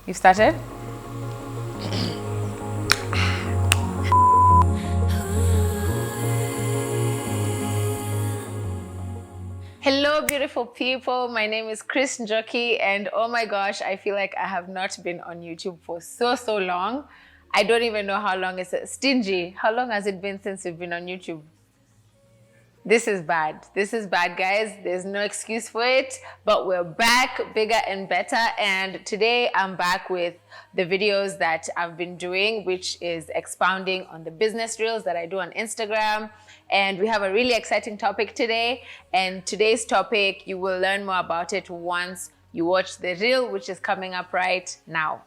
You started? Hello, beautiful people. My name is Chris Njoki, and oh my gosh, I feel like I have not been on YouTube for so long. I don't even know how long. It's Stingy. How long has it been since you've been on YouTube? This is bad. This is bad, guys. There's no excuse for it, but we're back bigger and better. And today I'm back with the videos that I've been doing, which is expounding on the business reels that I do on Instagram. And we have a really exciting topic today. And today's topic, you will learn more about it once you watch the reel, which is coming up right now.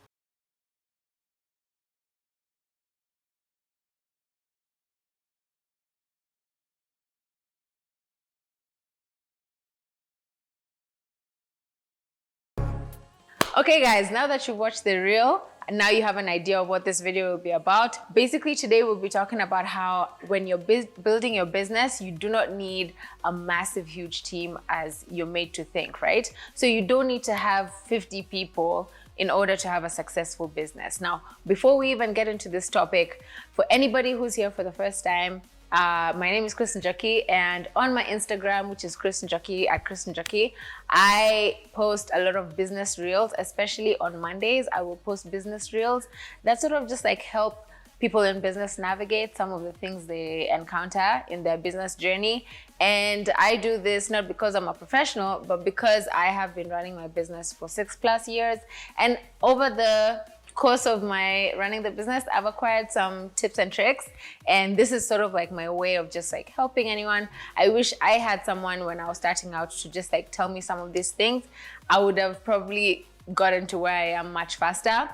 Okay guys, now that you've watched the reel, now you have an idea of what this video will be about. Basically today we'll be talking about how when you're building your business, you do not need a massive, huge team as you're made to think, right? So you don't need to have 50 people in order to have a successful business. Now, before we even get into this topic, for anybody who's here for the first time, my name is Chris Njoki, and on my Instagram, which is Chris Njoki at Chris Njoki, I post a lot of business reels, especially on Mondays. I will post business reels that sort of just like help people in business navigate some of the things they encounter in their business journey. And I do this not because I'm a professional, but because I have been running my business for 6+ years. And over the course of my running the business, I've acquired some tips and tricks, and this is sort of like my way of just like helping anyone. I wish I had someone when I was starting out to just like tell me some of these things. I would have probably gotten to where I am much faster.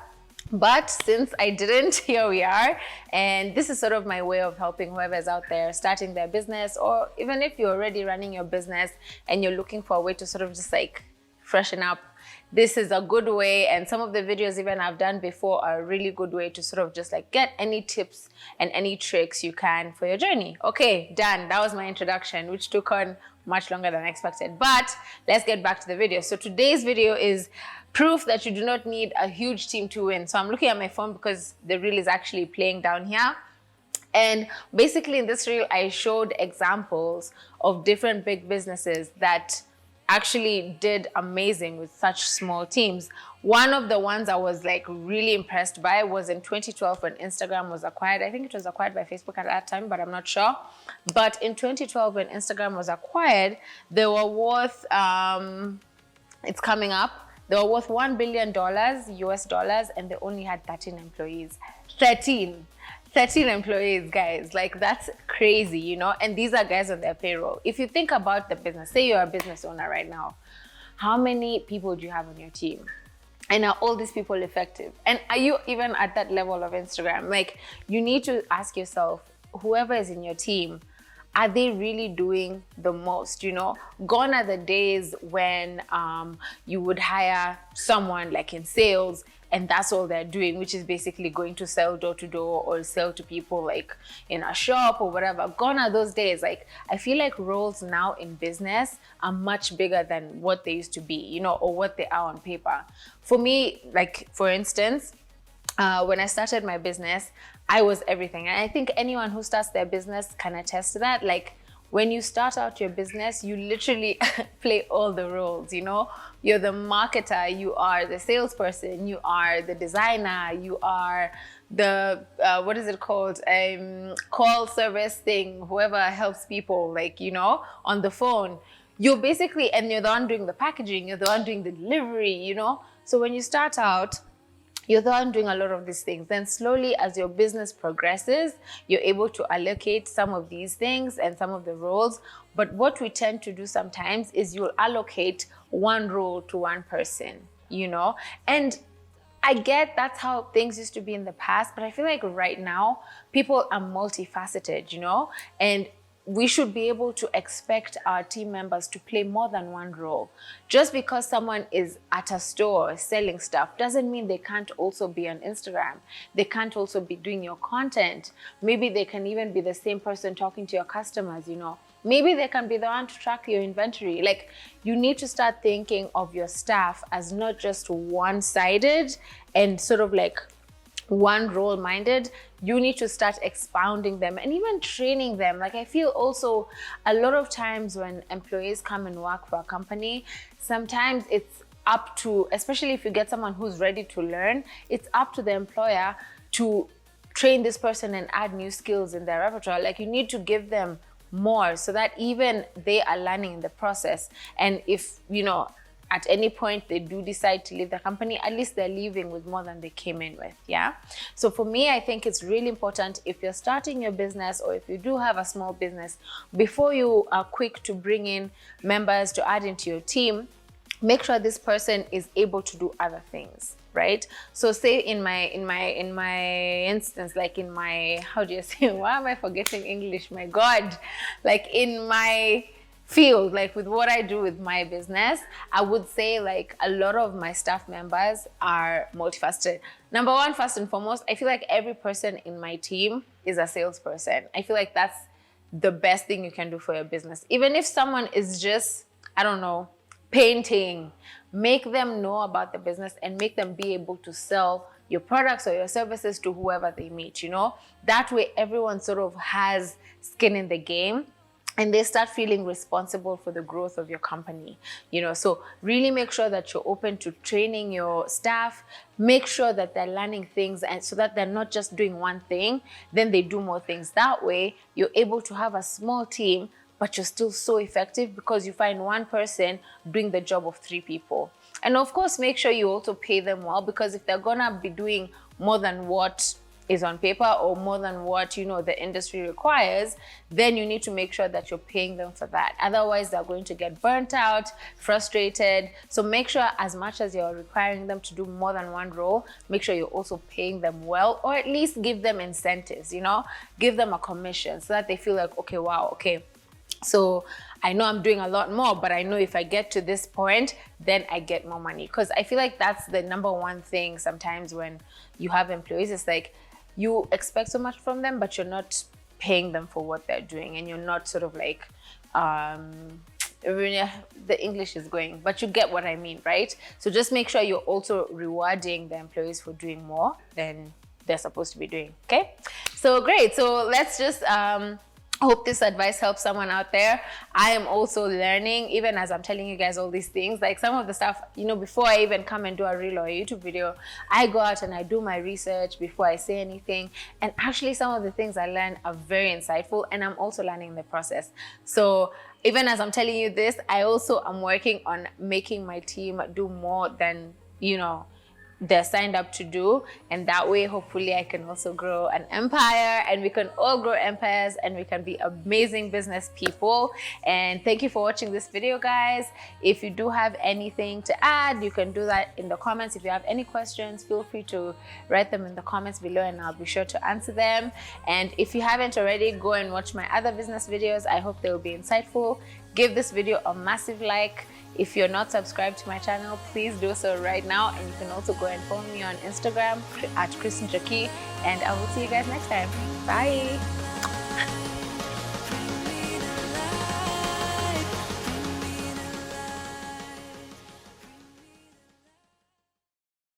But since I didn't, here we are. And this is sort of my way of helping whoever's out there starting their business, or even if you're already running your business and you're looking for a way to sort of just like freshen up. This is a good way, and some of the videos even I've done before are a really good way to sort of just like get any tips and any tricks you can for your journey. Okay, done. That was my introduction, which took on much longer than I expected. But let's get back to the video. So today's video is proof that you do not need a huge team to win. So I'm looking at my phone because the reel is actually playing down here. And basically in this reel, I showed examples of different big businesses that actually did amazing with such small teams. One of the ones I was like really impressed by was in 2012 when Instagram was acquired. I think it was acquired by Facebook at that time, but I'm not sure. But in 2012 when Instagram was acquired, they were worth, it's coming up, they were worth $1 billion US dollars, and they only had 13 employees. 13 employees, guys. Like, that's crazy, you know? And these are guys on their payroll. If you think about the business, say you're a business owner right now, how many people do you have on your team? And are all these people effective? And are you even at that level of Instagram? Like, you need to ask yourself, whoever is in your team, are they really doing the most, you know? Gone are the days when you would hire someone like in sales and that's all they're doing, which is basically going to sell door to door or sell to people like in a shop or whatever. Gone are those days. Like, I feel like roles now in business are much bigger than what they used to be, you know, or what they are on paper. For me, like, for instance, when I started my business, I was everything. And I think anyone who starts their business can attest to that. Like, when you start out your business, you literally play all the roles, you know? You're the marketer, you are the salesperson, you are the designer, you are the, what is it called? Call service thing, whoever helps people, like, you know, on the phone. You're basically, and you're the one doing the packaging, you're the one doing the delivery, you know? So when you start out, you're the one doing a lot of these things. Then slowly, as your business progresses, you're able to allocate some of these things and some of the roles. But what we tend to do sometimes is you'll allocate one role to one person, you know? And I get that's how things used to be in the past, but I feel like right now, people are multifaceted, you know? And we should be able to expect our team members to play more than one role. Just because someone is at a store selling stuff doesn't mean they can't also be on Instagram. They can't also be doing your content. Maybe they can even be the same person talking to your customers, you know. Maybe they can be the one to track your inventory. Like, you need to start thinking of your staff as not just one-sided and sort of like one role minded. You need to start expounding them and even training them. Like, I feel also a lot of times when employees come and work for a company, sometimes it's up to, especially if you get someone who's ready to learn, it's up to the employer to train this person and add new skills in their repertoire. Like, you need to give them more so that even they are learning in the process. And if, you know, at any point they do decide to leave the company, at least they're leaving with more than they came in with. Yeah. So for me, I think it's really important, if you're starting your business or if you do have a small business, before you are quick to bring in members to add into your team, make sure this person is able to do other things, right? So say in my instance, like in my, how do you say, why am I forgetting English? My God, like in my field, like with what I do with my business, I would say like a lot of my staff members are multifaceted. Number one, first and foremost, I feel like every person in my team is a salesperson. I feel like that's the best thing you can do for your business. Even if someone is just, I don't know, painting, make them know about the business and make them be able to sell your products or your services to whoever they meet, you know? That way everyone sort of has skin in the game and they start feeling responsible for the growth of your company, you know? So really make sure that you're open to training your staff, make sure that they're learning things, and so that they're not just doing one thing, then they do more things. That way you're able to have a small team, but you're still so effective because you find one person doing the job of 3 people. And of course, make sure you also pay them well, because if they're gonna be doing more than what is on paper or more than what, you know, the industry requires, then you need to make sure that you're paying them for that. Otherwise, they're going to get burnt out, frustrated. So make sure, as much as you're requiring them to do more than one role, make sure you're also paying them well, or at least give them incentives, you know, give them a commission so that they feel like, okay, wow, okay, so I know I'm doing a lot more, but I know if I get to this point, then I get more money. Because I feel like that's the number one thing sometimes when you have employees. It's like you expect so much from them, but you're not paying them for what they're doing. And you're not sort of like, the English is going, but you get what I mean, right? So just make sure you're also rewarding the employees for doing more than they're supposed to be doing, okay? So great. So let's just... I hope this advice helps someone out there. I am also learning, even as I'm telling you guys all these things. Like some of the stuff, you know, before I even come and do a reel or a YouTube video, I go out and I do my research before I say anything. And actually some of the things I learn are very insightful, and I'm also learning in the process. So even as I'm telling you this, I also am working on making my team do more than, you know, they're signed up to do, and that way hopefully I can also grow an empire, and we can all grow empires, and we can be amazing business people. And thank you for watching this video, guys. If you do have anything to add, you can do that in the comments. If you have any questions, feel free to write them in the comments below and I'll be sure to answer them. And if you haven't already, go and watch my other business videos. I hope they will be insightful. Give this video a massive like. If you're not subscribed to my channel, please do so right now. And you can also go and follow me on Instagram at Kristen Jackie. And I will see you guys next time. Bye.